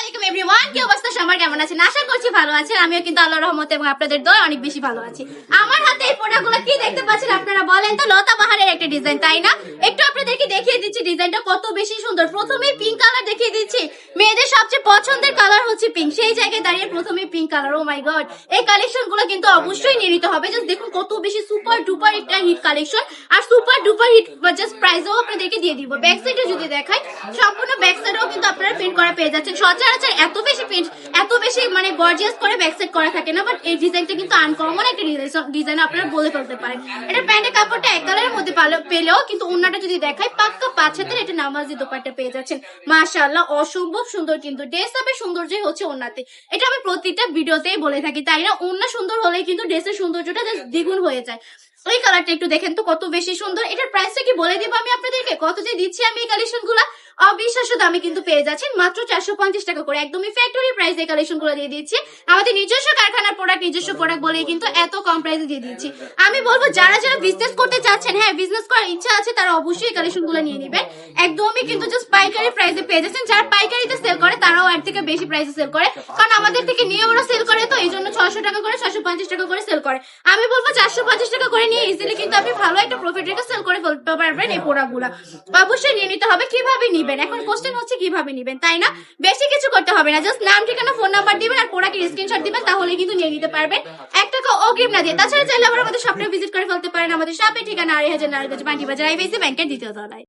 আসসালামাইকুম এভরিওয়ান, কি অবস্থা সবার, কেমন আছেন? আশা করছি ভালো আছেন। আমিও কিন্তু আল্লাহর রহমতে এবং আপনাদের দয়ায় অনেক বেশি ভালো আছি। আমার হাতে এই প্রোডাক্টগুলো কি দেখতে পাচ্ছেন আপনারা, বলেন তো? লতা বাহারের একটা ডিজাইন, তাই না? একটু আপনাদেরকে দেখিয়ে দিচ্ছি ডিজাইনটা কত বেশি সুন্দর। প্রথমেই পিঙ্ক কালার দেখিয়ে দিচ্ছি, মেয়েদের সবচেয়ে পছন্দের কালার হচ্ছে পিঙ্ক। সেই জায়গায় দাঁড়িয়ে প্রথমেই পিঙ্ক কালার। ও মাই গড, এই কালেকশনগুলো কিন্তু অবশ্যই নিয়ে নিতে হবে। জাস্ট দেখুন কত বেশি সুপার ডুপার একটা হিট কালেকশন, আর সুপার ডুপার হিট জাস্ট প্রাইসও আপনাদেরকে দিয়ে দিব। ব্যাক সাইডে যদি দেখাই, সম্পূর্ণ ব্যাক সাইডেও কিন্তু আপনারা প্রিন্ট করা পেয়ে যাচ্ছেন। সচরাচর এত বেশি প্রিন্ট, এত বেশি মানে গর্জিয়াস করে ব্যাক সাইড করা থাকে না, বাট এই ডিজাইনটা কিন্তু আনকমন একটা ডিজাইন আপনারা বলে ফেলতে পারেন। এটা প্যান্টের কাপড়টা এক কালারের মধ্যে পেলেও কিন্তু ওন্নাটা যদি দেখাই, পাক্কা 5 হাতের এটা নামাজি দোপাট্টা পেয়ে যাচ্ছেন। মাশাআল্লাহ, অসম্ভব সুন্দর। কিন্তু ড্রেস আপের সৌন্দর্যই হচ্ছে ওন্নাতে। এটা আমি প্রত্যেকটা ভিডিওতেই বলে থাকি, তাই না? ওন্না সুন্দর হলেই কিন্তু ড্রেসের সৌন্দর্যটা দ্বিগুণ হয়ে যায়। ওই কালারটা একটু দেখেন তো কত বেশি সুন্দর। এটার প্রাইসটা কি বলে দিব আমি আপনাদেরকে, কত যে দিচ্ছি আমি এই কালেকশন গুলা। অবিশ্বাস্য দামে কিন্তু পেয়ে যাচ্ছেন, মাত্র 450 টাকা করে। একদমই ফ্যাক্টরি প্রাইস এই কালেকশন গুলো দিয়ে দিচ্ছি। আমাদের নিজস্ব কারখানার প্রোডাক্ট, নিজস্ব প্রোডাক্ট বলেই কিন্তু এত কম প্রাইসে দিয়ে দিচ্ছি। আমি বলবো যারা যারা বিজনেস করতে চাচ্ছেন, হ্যাঁ বিজনেস করার ইচ্ছা আছে, তারা অবশ্যই এই কালেকশন গুলো নিয়ে নেবেন। একদমই কিন্তু জাস্ট পাইকারি প্রাইসে পেয়ে যাচ্ছেন। যারা পাইকারিতে সেল করে তারাও এর থেকে বেশি প্রাইসে সেল করে, কারণ আমাদের থেকে নিয়ে ওরা সেল করে, তো এই জন্য 600 টাকা করে 650 টাকা করে সেল করে। আমি বলবো 450 টাকা করে নিয়ে ইজিলি কিন্তু আপনি ভালো একটা প্রফিট রেখে সেল করে ফেলতে পারবেন এই প্রোডাক্ট গুলা। অবশ্যই নিয়ে নিতে হবে। কিভাবে নিবেন, এখন কোশ্চেন হচ্ছে কিভাবে নিবেন, তাই না? বেশি কিছু করতে হবে না, জাস্ট নাম, ঠিকানা, ফোন নাম্বার দিবেন আর প্রোডাক্টের স্ক্রিনশট দিবেন, তাহলে কিন্তু নিয়ে নিতে পারবেন 1 টাকা অগ্রিম না দিয়ে। তাছাড়া চাইলে আবার আমাদের শপে ভিজিট করে ফেলতে পারেন। আমাদের শপের ঠিকানা 2500 নারায়ণগঞ্জ পান্ডি বাজার, আইবিসি ব্যাংকের দ্বিতীয় তলায়।